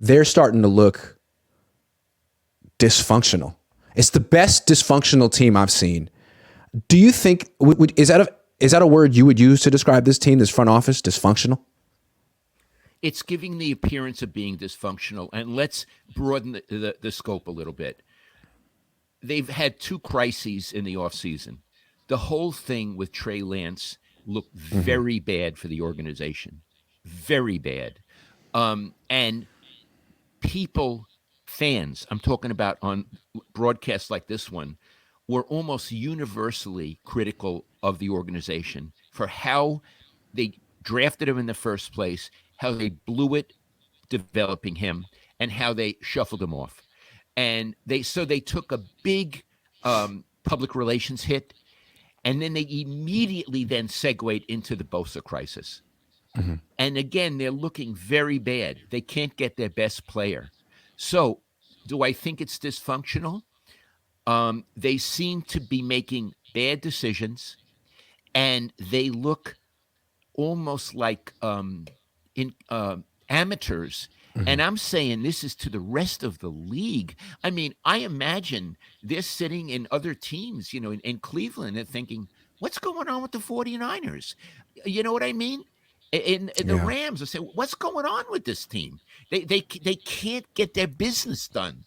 they're starting to look dysfunctional. It's the best dysfunctional team I've seen. Do you think is that a word you would use to describe this team, this front office, dysfunctional? It's giving the appearance of being dysfunctional. And let's broaden the scope a little bit. They've had 2 crises in the offseason. The whole thing with Trey Lance looked very bad for the organization. Very bad. And fans, I'm talking about on broadcasts like this one, were almost universally critical of the organization for how they drafted him in the first place, how they blew it developing him, and how they shuffled him off. And they took a big public relations hit, and then they immediately then segued into the Bosa crisis. And again, they're looking very bad. They can't get their best player. So do I think it's dysfunctional? They seem to be making bad decisions, and they look almost like amateurs. And I'm saying this is to the rest of the league. I mean, I imagine they're sitting in other teams, in Cleveland and thinking, what's going on with the 49ers? You know what I mean? In the Rams, I say, what's going on with this team? They can't get their business done.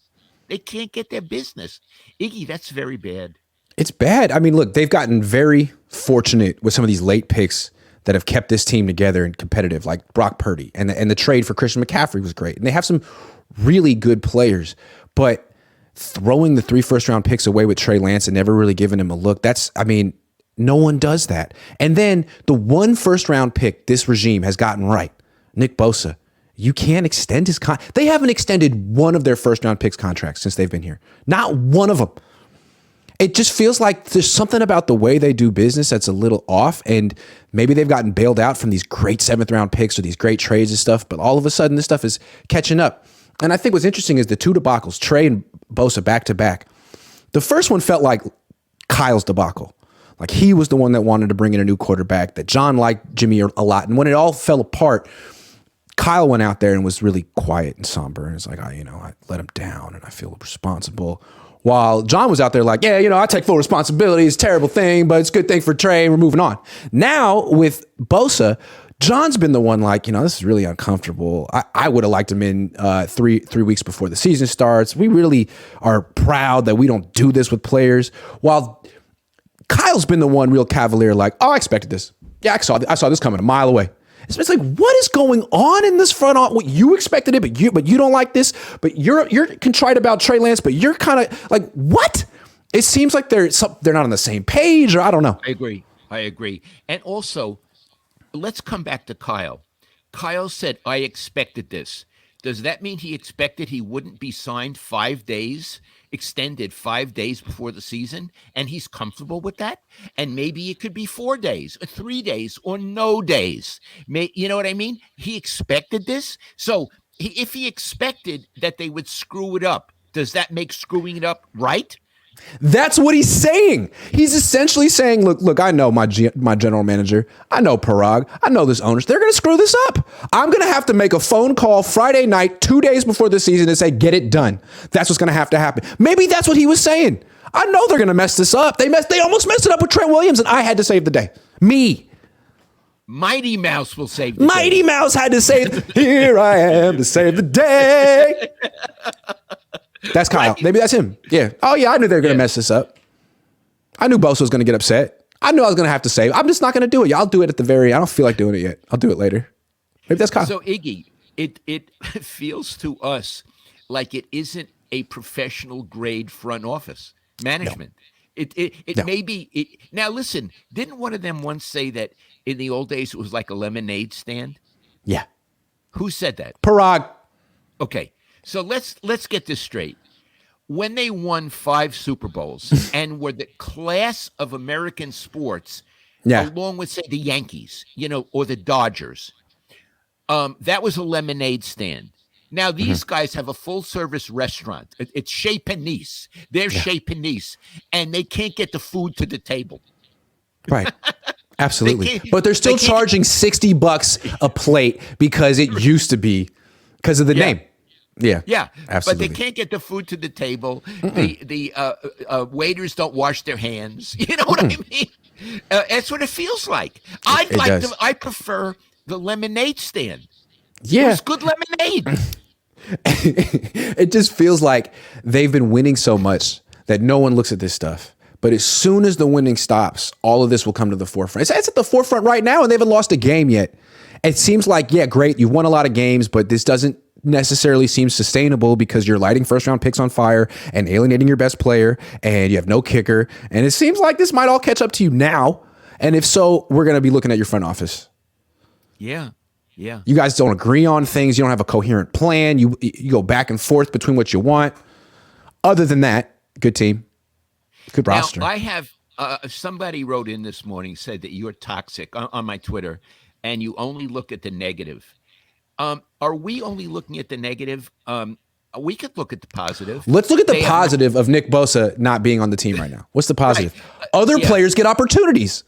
They can't get their business. Iggy, that's very bad. It's bad. I mean, look, they've gotten very fortunate with some of these late picks that have kept this team together and competitive, like Brock Purdy. And the trade for Christian McCaffrey was great. And they have some really good players. But throwing the 3 first-round picks away with Trey Lance and never really giving him a look, no one does that. And then the 1 first-round pick this regime has gotten right, Nick Bosa. You can't extend his They haven't extended one of their first-round picks contracts since they've been here. Not one of them. It just feels like there's something about the way they do business that's a little off, and maybe they've gotten bailed out from these great 7th-round picks or these great trades and stuff, but all of a sudden this stuff is catching up. And I think what's interesting is the 2 debacles, Trey and Bosa back-to-back. The first one felt like Kyle's debacle. Like he was the one that wanted to bring in a new quarterback, that John liked Jimmy a lot. And when it all fell apart, Kyle went out there and was really quiet and somber. And it's like, I let him down and I feel responsible. While John was out there like, I take full responsibility. It's a terrible thing, but it's a good thing for Trey. We're moving on. Now with Bosa, John's been the one like, this is really uncomfortable. I would have liked him in 3 weeks before the season starts. We really are proud that we don't do this with players. While Kyle's been the one real cavalier like, I expected this. Yeah, I saw this coming a mile away. It's like, what is going on in this front office? What, you expected it, but you don't like this. But you're contrite about Trey Lance, but you're kind of like, what? It seems like they're not on the same page, or I don't know. I agree. And also, let's come back to Kyle. Kyle said, I expected this. Does that mean he expected he wouldn't be signed 5 days, extended 5 days before the season, and he's comfortable with that? And maybe it could be 4 days or 3 days or no days. You know what I mean? He expected this. So if he expected that they would screw it up, does that make screwing it up right? That's what he's saying. He's essentially saying, look, I know my general manager. I know Parag. I know this owners. They're going to screw this up. I'm going to have to make a phone call Friday night, 2 days before the season and say, get it done. That's what's going to have to happen. Maybe that's what he was saying. I know they're going to mess this up. They almost messed it up with Trent Williams, and I had to save the day. Me. Mighty Mouse will save the day. Mighty Mouse had to save. Here I am to save the day. That's Kyle. Maybe that's him. Yeah. Oh, yeah, I knew they were going to mess this up. I knew Bosa was going to get upset. I knew I was going to have to save. I'm just not going to do it. I'll do it at the very end. I don't feel like doing it yet. I'll do it later. Maybe that's Kyle. So, Iggy, it feels to us like it isn't a professional grade front office management. No. It may be. Now, listen, didn't one of them once say that in the old days it was like a lemonade stand? Yeah. Who said that? Parag. Okay. So let's get this straight. When they won 5 Super Bowls and were the class of American sports, along with, say, the Yankees, or the Dodgers, that was a lemonade stand. Now, these guys have a full-service restaurant. It's Chez Panisse. They're Chez Panisse, and they can't get the food to the table. Right. Absolutely. But they're still charging $60 a plate because it used to be, because of the name. Yeah. Yeah, Absolutely. but they can't get the food to the table. The waiters don't wash their hands. You know what I mean? That's what it feels like. It does. I prefer the lemonade stand. It Yeah. was good lemonade. It just feels like they've been winning so much that no one looks at this stuff. But as soon as the winning stops, all of this will come to the forefront. It's at the forefront right now, and they haven't lost a game yet. It seems like, yeah, great, you've won a lot of games, but this doesn't necessarily seem sustainable because you're lighting first round picks on fire and alienating your best player, and you have no kicker. And it seems like this might all catch up to you now. And if so, we're going to be looking at your front office. Yeah. Yeah. You guys don't agree on things. You don't have a coherent plan. You go back and forth between what you want. Other than that, good team, good roster. Now, I have somebody wrote in this morning, said that you're toxic on my Twitter and you only look at the negative. Are we only looking at the negative? We could look at the positive. Let's look at the positive of Nick Bosa not being on the team right now. What's the positive? Right. Other players get opportunities.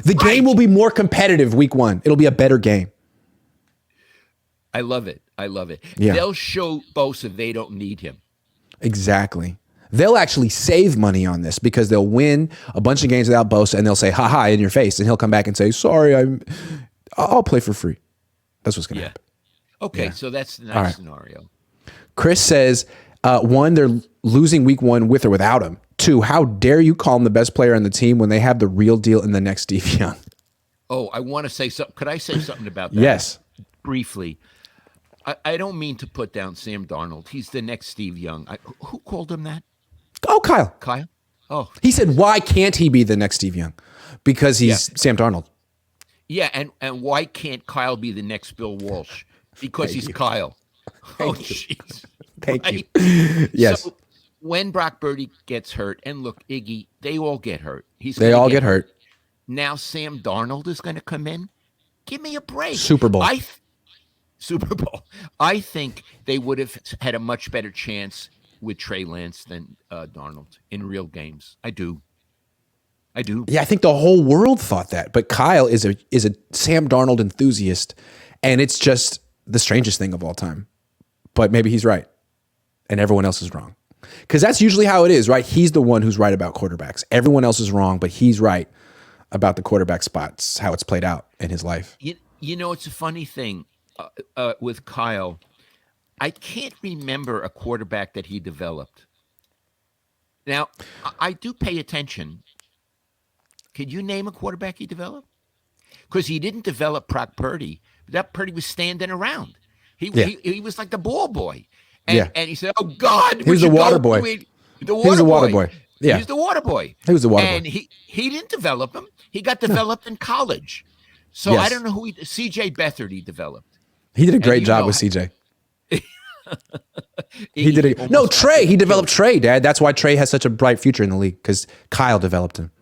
The game will be more competitive week 1. It'll be a better game. I love it. I love it. Yeah. They'll show Bosa they don't need him. Exactly. They'll actually save money on this because they'll win a bunch of games without Bosa, and they'll say, ha ha, in your face. And he'll come back and say, sorry, I'll play for free. That's what's going to happen. Okay, Yeah. so that's the nice scenario. Chris says, 1, they're losing week 1 with or without him. 2, how dare you call him the best player on the team when they have the real deal in the next Steve Young? Oh, I want to say something. Could I say something about that? Yes. Briefly. I don't mean to put down Sam Darnold. He's the next Steve Young. Who called him that? Oh, Kyle. Kyle? Oh. He said, why can't he be the next Steve Young? Because he's Sam Darnold. Yeah, and why can't Kyle be the next Bill Walsh? Because he's Kyle. Jeez. Thank you. Yes. So when Brock Purdy gets hurt, and look, Iggy, they all get hurt. They all get hurt. Now Sam Darnold is going to come in. Give me a break. Super Bowl. Super Bowl. I think they would have had a much better chance with Trey Lance than Darnold in real games. I do. Yeah, I think the whole world thought that. But Kyle is a Sam Darnold enthusiast, and it's just the strangest thing of all time. But maybe he's right, and everyone else is wrong. Because that's usually how it is, right? He's the one who's right about quarterbacks. Everyone else is wrong, but he's right about the quarterback spots, how it's played out in his life. You know, it's a funny thing with Kyle. I can't remember a quarterback that he developed. Now, I do pay attention. Could you name a quarterback he developed? Because he didn't develop Brock Purdy. That Purdy was standing around. He was like the ball boy. And he said, oh, God. He was the water boy. He was the water boy. Yeah. He was the water boy. He was the water boy. And he didn't develop him. He got developed in college. So I don't know who C.J. Beathard he developed. He did a great job with C.J. He did it. No, Trey. He developed Trey, Dad. That's why Trey has such a bright future in the league, because Kyle developed him.